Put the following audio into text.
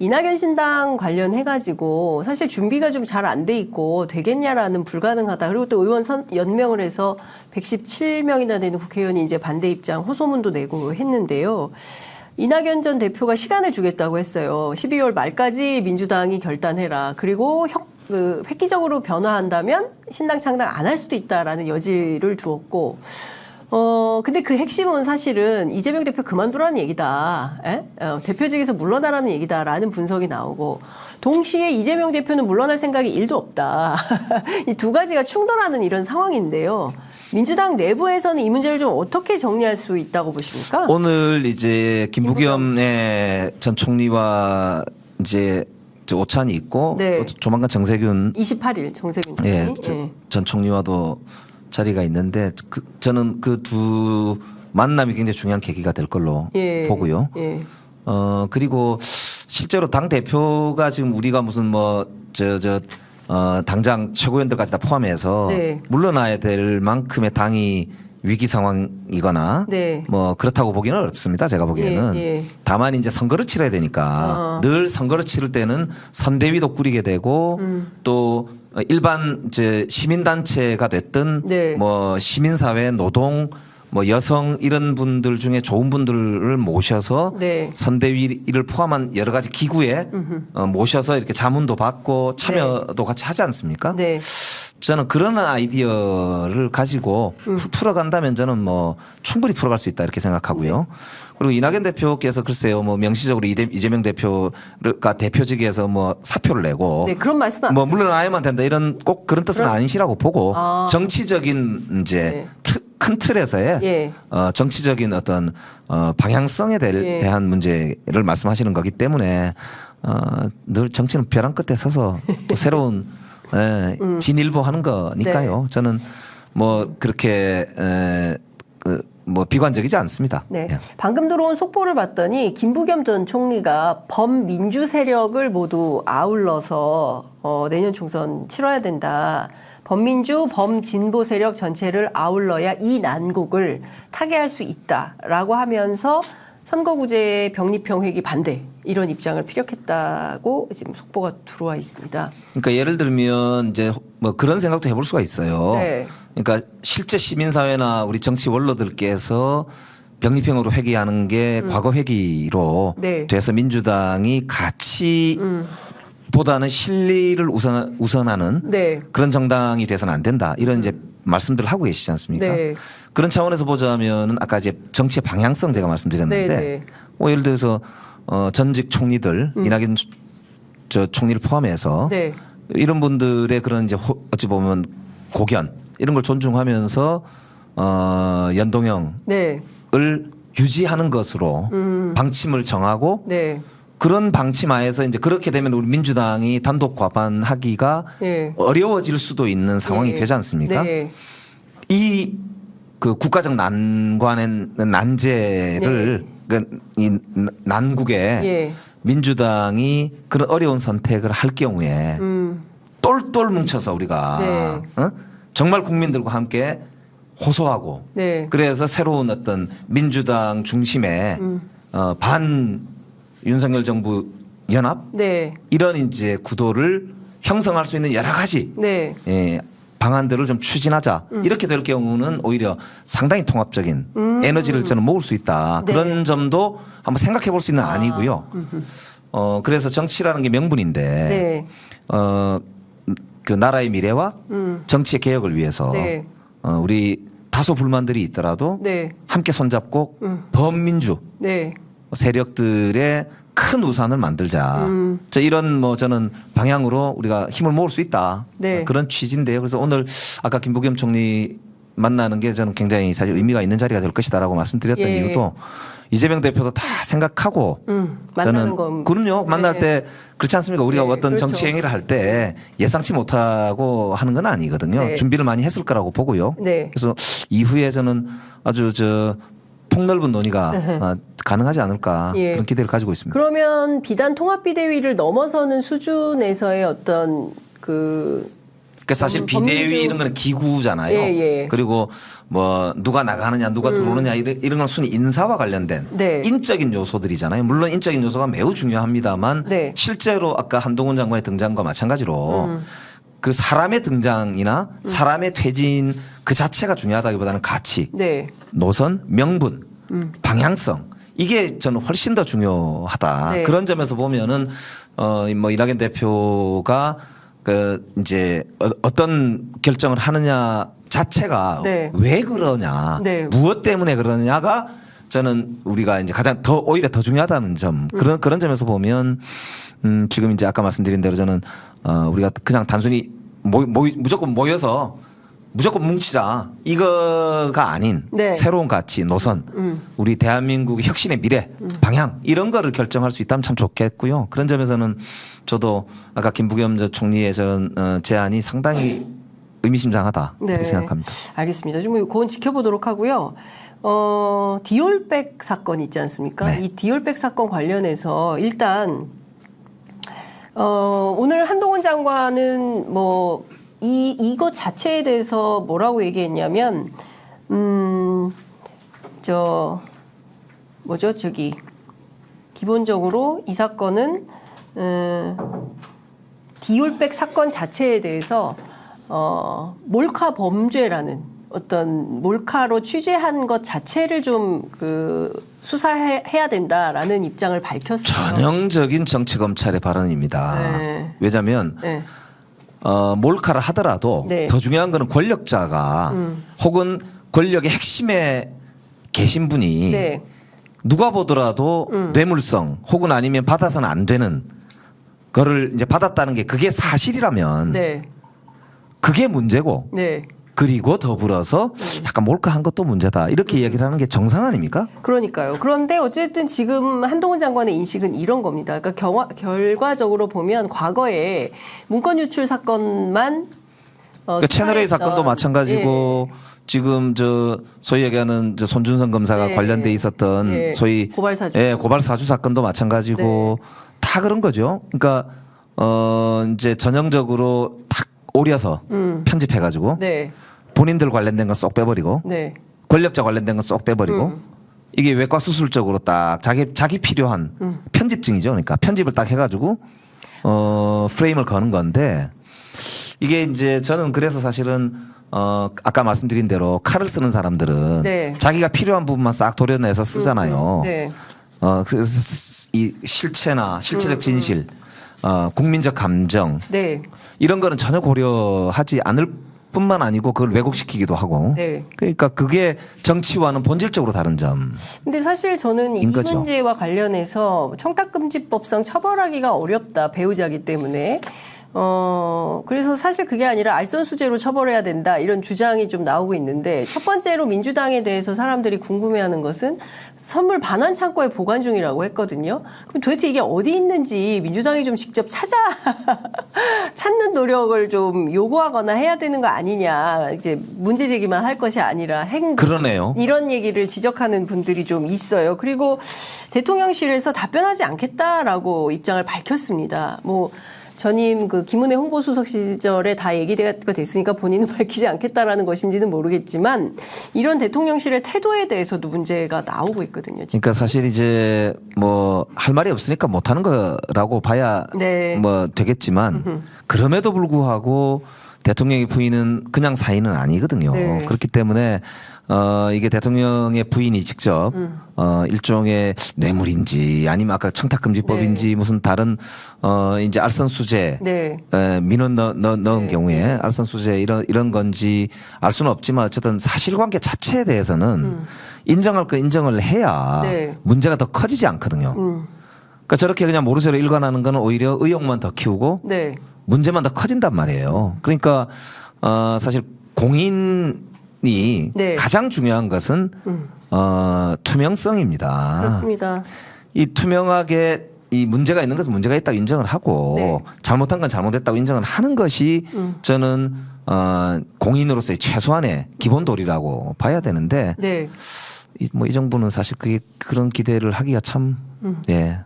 이낙연 신당 관련해가지고 사실 준비가 좀 잘 안 돼 있고 되겠냐라는 불가능하다. 그리고 또 의원 연명을 해서 117명이나 되는 국회의원이 이제 반대 입장 호소문도 내고 했는데요. 이낙연 전 대표가 시간을 주겠다고 했어요. 12월 말까지 민주당이 결단해라. 그리고 획기적으로 변화한다면 신당 창당 안 할 수도 있다라는 여지를 두었고, 근데 그 핵심은 사실은 이재명 대표 그만두라는 얘기다. 대표직에서 물러나라는 얘기다라는 분석이 나오고, 동시에 이재명 대표는 물러날 생각이 1도 없다. 이 두 가지가 충돌하는 이런 상황인데요. 민주당 내부에서는 이 문제를 좀 어떻게 정리할 수 있다고 보십니까? 오늘 이제 김부겸 전 총리와 이제 오찬이 있고, 네. 조만간 정세균 28일 정세균 총리. 전 총리와도 자리가 있는데 저는 그 두 만남이 굉장히 중요한 계기가 될 걸로 보고요. 그리고 실제로 당 대표가 지금 우리가 무슨 당장 최고위원들까지 다 포함해서 물러나야 될 만큼의 당이 위기 상황이거나 뭐 그렇다고 보기는 어렵습니다. 제가 보기에는. 다만 이제 선거를 치러야 되니까 늘 선거를 치를 때는 선대위도 꾸리게 되고 또 일반 이제 시민단체가 됐든 뭐 시민사회, 노동, 뭐 여성 이런 분들 중에 좋은 분들을 모셔서 선대위를 포함한 여러 가지 기구에 모셔서 이렇게 자문도 받고 참여도 같이 하지 않습니까? 저는 그런 아이디어를 가지고 풀어간다면 저는 뭐 충분히 풀어갈 수 있다 이렇게 생각하고요. 그리고 이낙연 대표께서 글쎄요, 뭐 명시적으로 이재명 대표가 대표직에서 뭐 사표를 내고 그런 말씀은 뭐 물러나야만 된다 이런 꼭 그런 뜻은 아니시라고 보고 정치적인 이제 큰 틀에서의 정치적인 어떤 방향성에 대한 문제를 말씀하시는 거기 때문에 늘 정치는 벼랑 끝에 서서 또 새로운 진일보하는 거니까요. 저는 뭐 그렇게 뭐 비관적이지 않습니다. 방금 들어온 속보를 봤더니 김부겸 전 총리가 범민주 세력을 모두 아울러서 내년 총선 치러야 된다. 범민주, 범진보 세력 전체를 아울러야 이 난국을 타개할 수 있다라고 하면서 선거구제 병립형 회기 반대 이런 입장을 피력했다고 지금 속보가 들어와 있습니다. 그러니까 예를 들면 이제 뭐 그런 생각도 해볼 수가 있어요. 그러니까 실제 시민사회나 우리 정치 원로들께서 병립형으로 회귀하는 게 과거 회귀로 돼서 민주당이 가치 보다는 실리를 우선하는 그런 정당이 돼서는 안 된다. 이런 이제 말씀들을 하고 계시지 않습니까? 그런 차원에서 보자면은 아까 이제 정치의 방향성 제가 말씀드렸는데 뭐 예를 들어서 전직 총리들 이낙연 총리를 포함해서 이런 분들의 그런 이제 어찌 보면 고견 이런 걸 존중하면서 연동형을 유지하는 것으로 방침을 정하고 그런 방침하에서 이제 그렇게 되면 우리 민주당이 단독 과반하기가 어려워질 수도 있는 상황이 되지 않습니까? 이 그 국가적 난제를 이 난국에 민주당이 그런 어려운 선택을 할 경우에 똘똘 뭉쳐서 우리가 정말 국민들과 함께 호소하고 그래서 새로운 어떤 민주당 중심의 반 윤석열 정부 연합 이런 이제 구도를 형성할 수 있는 여러 가지 방안들을 좀 추진하자 이렇게 될 경우는 오히려 상당히 통합적인 에너지를 저는 모을 수 있다 그런 점도 한번 생각해 볼 수 있는 아니고요. 그래서 정치라는 게 명분인데 그 나라의 미래와 정치의 개혁을 위해서 우리 다소 불만들이 있더라도 함께 손잡고 범민주 세력들의 큰 우산을 만들자. 이런 뭐 저는 방향으로 우리가 힘을 모을 수 있다. 그런 취지인데요. 그래서 오늘 아까 김부겸 총리 만나는 게 저는 굉장히 사실 의미가 있는 자리가 될 것이다라고 말씀드렸던 이유도 이재명 대표도 다 생각하고 만나는 건 그럼요. 만날 때 그렇지 않습니까? 우리가 어떤 정치 행위를 할 때 예상치 못하고 하는 건 아니거든요. 준비를 많이 했을 거라고 보고요. 그래서 이후에 저는 아주 폭넓은 논의가 가능하지 않을까 그런 기대를 가지고 있습니다. 그러면 비단 통합비대위를 넘어서는 수준에서의 어떤 그 그러니까 사실 비대위 이런 거는 기구잖아요. 예. 그리고 뭐 누가 나가느냐 누가 들어오느냐 이런 건 순위 인사와 관련된 네. 인적인 요소들이잖아요. 물론 인적인 요소가 매우 중요합니다만 네. 실제로 아까 한동훈 장관의 등장과 마찬가지로 그 사람의 등장이나 사람의 퇴진 그 자체가 중요하다기보다는 가치, 네. 노선, 명분, 방향성 이게 저는 훨씬 더 중요하다. 네. 그런 점에서 보면은 뭐 이낙연 대표가 그 이제 어떤 결정을 하느냐 자체가 네. 왜 그러냐, 네. 무엇 때문에 그러냐가 저는 우리가 이제 가장 더 오히려 더 중요하다는 점 그런 점에서 보면 지금 이제 아까 말씀드린 대로 저는 우리가 그냥 단순히 무조건 모여서 무조건 뭉치자 이거가 아닌 네. 새로운 가치 노선 우리 대한민국의 혁신의 미래 방향 이런 거를 결정할 수 있다면 참 좋겠고요. 그런 점에서는 저도 아까 김부겸 저 총리의 저런 제안이 상당히 의미심장하다 이렇게 생각합니다. 알겠습니다. 좀 그건 지켜보도록 하고요. 디올백 사건 있지 않습니까? 네. 이 디올백 사건 관련해서 일단 오늘 한동훈 장관은 뭐 이것 자체에 대해서 뭐라고 얘기했냐면 기본적으로 이 사건은 디올백 사건 자체에 대해서 몰카 범죄라는 어떤 몰카로 취재한 것 자체를 좀 수사해야 된다라는 입장을 밝혔어요. 전형적인 정치 검찰의 발언입니다. 네. 왜냐하면 네. 몰카를 하더라도 네. 더 중요한 거는 권력자가 혹은 권력의 핵심에 계신 분이 네. 누가 보더라도 뇌물성 혹은 아니면 받아서는 안 되는 거를 이제 받았다는 게 그게 사실이라면 네. 그게 문제고 네. 그리고 더불어서 약간 몰카한 것도 문제다 이렇게 이야기를 하는 게 정상 아닙니까? 그러니까요. 그런데 어쨌든 지금 한동훈 장관의 인식은 이런 겁니다. 그러니까 결과적으로 보면 과거에 문건 유출 사건만 그러니까 채널A 사건도 마찬가지고 지금 저 소위 얘기하는 저 손준성 검사가 네. 관련돼 있었던 네. 소위 고발사주. 고발사주 사건도 마찬가지고 다 그런 거죠. 그러니까 이제 전형적으로 탁 오려서 편집해가지고 네. 본인들 관련된 건 쏙 빼버리고 네. 권력자 관련된 건 쏙 빼버리고 이게 외과 수술적으로 딱 자기 필요한 편집증이죠. 그러니까 편집을 딱 해가지고 프레임을 거는 건데 이게 이제 저는 그래서 사실은 아까 말씀드린 대로 칼을 쓰는 사람들은 네. 자기가 필요한 부분만 싹 도려내서 쓰잖아요. 네. 그래서 이 실체적 진실, 국민적 감정 네. 이런 거는 전혀 고려하지 않을 뿐만 아니고 그걸 왜곡시키기도 하고. 네. 그러니까 그게 정치와는 본질적으로 다른 점. 근데 사실 저는 이 거죠. 문제와 관련해서 청탁금지법상 처벌하기가 어렵다. 배우자기 때문에. 그래서 사실 그게 아니라 알선수재로 처벌해야 된다 이런 주장이 좀 나오고 있는데 첫 번째로 민주당에 대해서 사람들이 궁금해하는 것은 선물 반환 창고에 보관 중이라고 했거든요. 그럼 도대체 이게 어디 있는지 민주당이 좀 직접 찾는 노력을 좀 요구하거나 해야 되는 거 아니냐. 이제 문제 제기만 할 것이 아니라 그러네요. 이런 얘기를 지적하는 분들이 좀 있어요. 그리고 대통령실에서 답변하지 않겠다라고 입장을 밝혔습니다. 뭐 전임 김은혜 홍보수석 시절에 다 얘기가 됐으니까 본인은 밝히지 않겠다라는 것인지는 모르겠지만 이런 대통령실의 태도에 대해서도 문제가 나오고 있거든요. 지금. 그러니까 사실 이제 뭐 할 말이 없으니까 못하는 거라고 봐야 네. 뭐 되겠지만 그럼에도 불구하고 대통령의 부인은 그냥 사인은 아니거든요. 네. 그렇기 때문에 이게 대통령의 부인이 직접 일종의 뇌물인지 아니면 아까 청탁금지법인지 네. 무슨 다른 이제 알선수재 네. 민원 넣은 네. 경우에 알선수재 이런 건지 알 수는 없지만 어쨌든 사실관계 자체에 대해서는 인정할 거 인정을 해야 네. 문제가 더 커지지 않거든요. 그러니까 저렇게 그냥 모르쇠로 일관하는 거는 오히려 의혹만 더 키우고 네. 문제만 더 커진단 말이에요. 그러니까 사실 공인이 네. 가장 중요한 것은 투명성입니다. 그렇습니다. 이 투명하게 이 문제가 있는 것은 문제가 있다고 인정을 하고 네. 잘못한 건 잘못했다고 인정을 하는 것이 저는 공인으로서의 최소한의 기본 도리라고 봐야 되는데 네. 이 정부는 사실 그런 기대를 하기가 참 예.